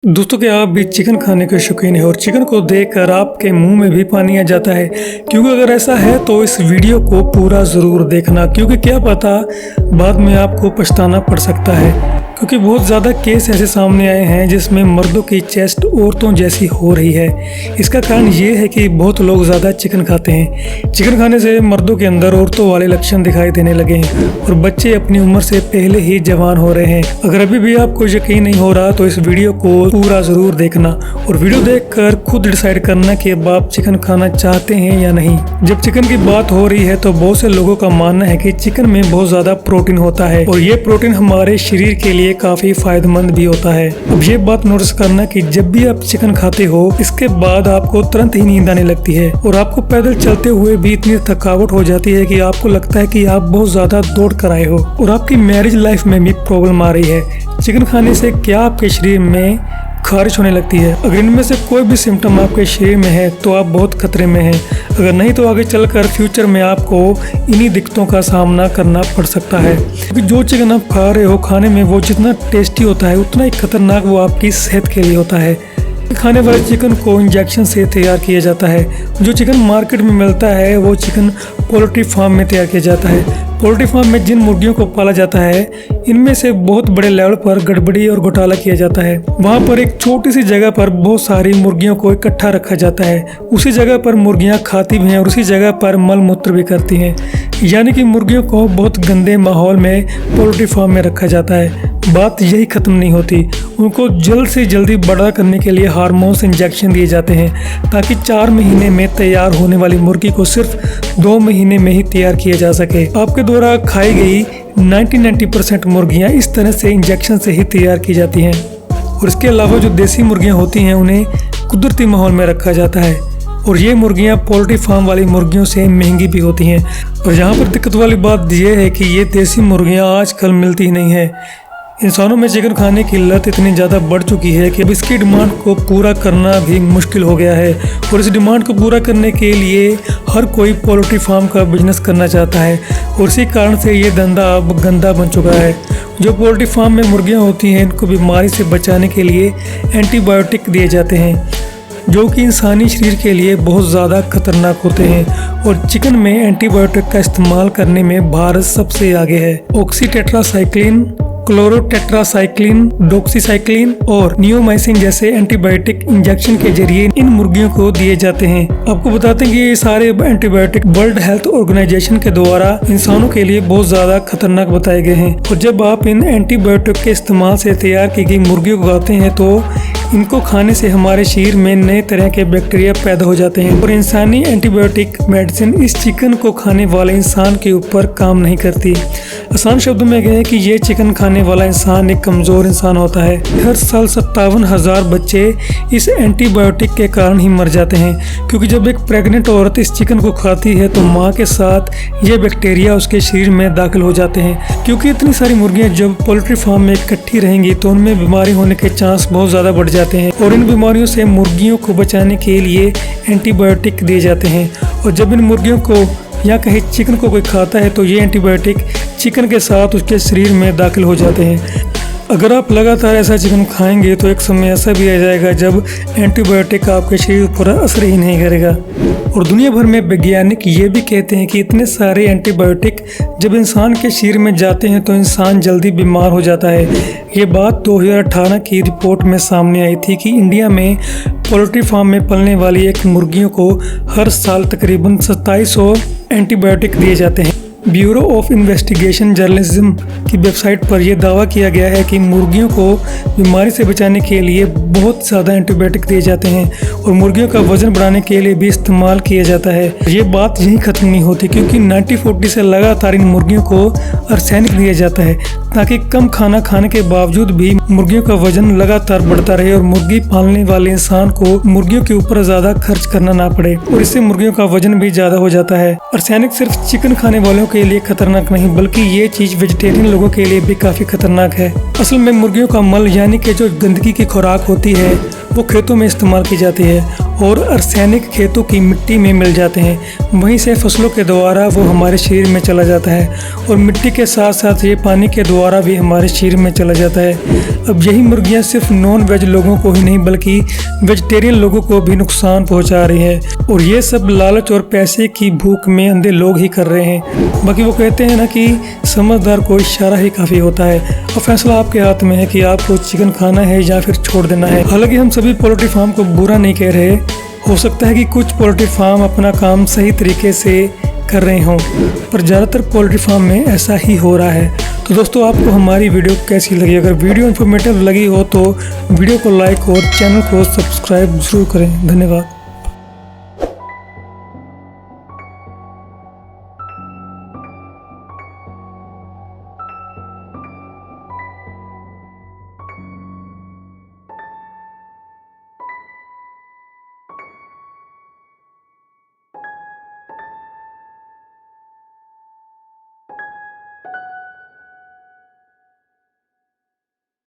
दोस्तों, क्या आप भी चिकन खाने के शौकीन हैं और चिकन को देखकर आपके मुंह में भी पानी आ जाता है? क्योंकि अगर ऐसा है तो इस वीडियो को पूरा ज़रूर देखना, क्योंकि क्या पता बाद में आपको पछताना पड़ सकता है। क्योंकि बहुत ज़्यादा केस ऐसे सामने आए हैं जिसमें मर्दों की चेस्ट औरतों जैसी हो रही है। इसका कारण ये है कि बहुत लोग ज़्यादा चिकन खाते हैं। चिकन खाने से मर्दों के अंदर औरतों वाले लक्षण दिखाई देने लगे हैं और बच्चे अपनी उम्र से पहले ही जवान हो रहे हैं। अगर अभी भी आपको यकीन नहीं हो रहा तो इस वीडियो को पूरा ज़रूर देखना और वीडियो देखकर खुद डिसाइड करना कि अब आप चिकन खाना चाहते हैं या नहीं। जब चिकन की बात हो रही है तो बहुत से लोगों का मानना है कि चिकन में बहुत ज़्यादा प्रोटीन होता है और ये प्रोटीन हमारे शरीर के लिए काफी फायदेमंद भी होता है। अब ये बात नोटिस करना कि जब भी आप चिकन खाते हो इसके बाद आपको तुरंत ही नींद आने लगती है और आपको पैदल चलते हुए भी इतनी थकावट हो जाती है कि आपको लगता है कि आप बहुत ज्यादा दौड़ कर आए हो और आपकी मैरिज लाइफ में भी प्रॉब्लम आ रही है। चिकन खाने से क्या आपके शरीर में खारिश होने लगती है? अगर इनमें से कोई भी सिम्टम आपके शरीर में है तो आप बहुत खतरे में हैं। अगर नहीं तो आगे चलकर फ्यूचर में आपको इन्हीं दिक्कतों का सामना करना पड़ सकता है। क्योंकि जो चिकन आप खा रहे हो खाने में वो जितना टेस्टी होता है उतना ही खतरनाक वो आपकी सेहत के लिए होता है। खाने वाले चिकन को इंजेक्शन से तैयार किया जाता है। जो चिकन मार्केट में मिलता है वो चिकन पोल्ट्री फार्म में तैयार किया जाता है। पोल्ट्री फार्म में जिन मुर्गियों को पाला जाता है इनमें से बहुत बड़े लेवल पर गड़बड़ी और घोटाला किया जाता है। वहाँ पर एक छोटी सी जगह पर बहुत सारी मुर्गियों को इकट्ठा रखा जाता है। उसी जगह पर मुर्गियाँ खाती भी हैं और उसी जगह पर मल मूत्र भी करती हैं। यानी कि मुर्गियों को बहुत गंदे माहौल में पोल्ट्री फार्म में रखा जाता है। बात यही खत्म नहीं होती, उनको जल्द से जल्दी बड़ा करने के लिए हार्मोन्स इंजेक्शन दिए जाते हैं ताकि 4 महीने में तैयार होने वाली मुर्गी को सिर्फ 2 महीने में ही तैयार किया जा सके। आपके द्वारा खाई गई 90% मुर्गियां इस तरह से इंजेक्शन से ही तैयार की जाती हैं। और इसके अलावा जो देसी मुर्गियां होती हैं उन्हें कुदरती माहौल में रखा जाता है और ये मुर्गियां पोल्ट्री फार्म वाली मुर्गियों से महंगी भी होती हैं। और यहाँ पर दिक्कत वाली बात यह है कि ये देसी मुर्गियां आजकल मिलती ही नहीं है। इंसानों में चिकन खाने की लत इतनी ज़्यादा बढ़ चुकी है कि अब इसकी डिमांड को पूरा करना भी मुश्किल हो गया है और इस डिमांड को पूरा करने के लिए हर कोई पोल्ट्री फार्म का बिजनेस करना चाहता है और इसी कारण से ये धंधा अब गंदा बन चुका है। जो पोल्ट्री फार्म में मुर्गियाँ होती हैं इनको बीमारी से बचाने के लिए एंटीबायोटिक दिए जाते हैं जो कि इंसानी शरीर के लिए बहुत ज़्यादा खतरनाक होते हैं और चिकन में एंटीबायोटिक का इस्तेमाल करने में भारत सबसे आगे है। ऑक्सीटेट्रासाइक्लिन, क्लोरोटेट्रासाइक्लिन, डॉक्सीसाइक्लिन और नियोमाइसिन जैसे एंटीबायोटिक इंजेक्शन के जरिए इन मुर्गियों को दिए जाते हैं। आपको बताते हैं कि ये सारे एंटीबायोटिक वर्ल्ड हेल्थ ऑर्गेनाइजेशन के द्वारा इंसानों के लिए बहुत ज्यादा खतरनाक बताए गए हैं और जब आप इन एंटीबायोटिक के इस्तेमाल से तैयार की गई मुर्गियों को खाते हैं तो इनको खाने से हमारे शरीर में नए तरह के बैक्टीरिया पैदा हो जाते हैं और इंसानी एंटीबायोटिक मेडिसिन इस चिकन को खाने वाले इंसान के ऊपर काम नहीं करती। आसान शब्दों में कहें कि ये चिकन खाने वाला इंसान एक कमज़ोर इंसान होता है। हर साल 57,000 बच्चे इस एंटीबायोटिक के कारण ही मर जाते हैं क्योंकि जब एक प्रेग्नेंट औरत इस चिकन को खाती है तो माँ के साथ ये बैक्टीरिया उसके शरीर में दाखिल हो जाते हैं। क्योंकि इतनी सारी मुर्गियाँ जब पोल्ट्री फार्म में इकट्ठी रहेंगी तो उनमें बीमारी होने के चांस बहुत ज़्यादा बढ़ जाते हैं और इन बीमारियों से मुर्गियों को बचाने के लिए एंटीबायोटिक दिए जाते हैं और जब इन मुर्गियों को या कहीं चिकन को कोई खाता है तो ये एंटीबायोटिक चिकन के साथ उसके शरीर में दाखिल हो जाते हैं। अगर आप लगातार ऐसा चिकन खाएंगे तो एक समय ऐसा भी आ जाएगा जब एंटीबायोटिक आपके शरीर पर असर ही नहीं करेगा। और दुनिया भर में वैज्ञानिक ये भी कहते हैं कि इतने सारे एंटीबायोटिक जब इंसान के शरीर में जाते हैं तो इंसान जल्दी बीमार हो जाता है। ये बात 2018 की रिपोर्ट में सामने आई थी कि इंडिया में पोल्ट्री फार्म में पलने वाली एक मुर्गियों को हर साल तकरीबन 2700 एंटीबायोटिक दिए जाते हैं। ब्यूरो ऑफ इन्वेस्टिगेशन जर्नलिज्म की वेबसाइट पर यह दावा किया गया है कि मुर्गियों को बीमारी से बचाने के लिए बहुत ज़्यादा एंटीबायोटिक दिए जाते हैं और मुर्गियों का वजन बढ़ाने के लिए भी इस्तेमाल किया जाता है। ये बात यहीं ख़त्म नहीं होती क्योंकि 1940 से लगातार इन मुर्गियों को आर्सेनिक दिया जाता है ताकि कम खाना खाने के बावजूद भी मुर्गियों का वजन लगातार बढ़ता रहे और मुर्गी पालने वाले इंसान को मुर्गियों के ऊपर ज़्यादा खर्च करना ना पड़े और इससे मुर्गियों का वजन भी ज़्यादा हो जाता है। आर्सेनिक सिर्फ चिकन खाने वालों के लिए खतरनाक नहीं बल्कि ये चीज़ वेजिटेरियन लोगों के लिए भी काफ़ी खतरनाक है। असल में मुर्गियों का मल यानी कि जो गंदगी की खुराक होती है वो खेतों में इस्तेमाल की जाती है और आर्सेनिक खेतों की मिट्टी में मिल जाते हैं। वहीं से फसलों के द्वारा वो हमारे शरीर में चला जाता है और मिट्टी के साथ साथ ये पानी के द्वारा भी हमारे शरीर में चला जाता है। अब यही मुर्गियाँ सिर्फ नॉन वेज लोगों को ही नहीं बल्कि वेजिटेरियन लोगों को भी नुकसान पहुँचा रही है, और ये सब लालच और पैसे की भूख में अंधे लोग ही कर रहे हैं। बाकी वो कहते हैं ना कि समझदार को इशारा ही काफ़ी होता है। और फैसला आपके हाथ में है कि आपको चिकन खाना है या फिर छोड़ देना है। हालांकि हम सभी पोल्ट्री फार्म को बुरा नहीं कह रहे, हो सकता है कि कुछ पोल्ट्री फार्म अपना काम सही तरीके से कर रहे हों, पर ज़्यादातर पोल्ट्री फार्म में ऐसा ही हो रहा है। तो दोस्तों, आपको हमारी वीडियो कैसी लगी? अगर वीडियो इन्फॉर्मेटिव लगी हो तो वीडियो को लाइक और चैनल को सब्सक्राइब जरूर करें। धन्यवाद।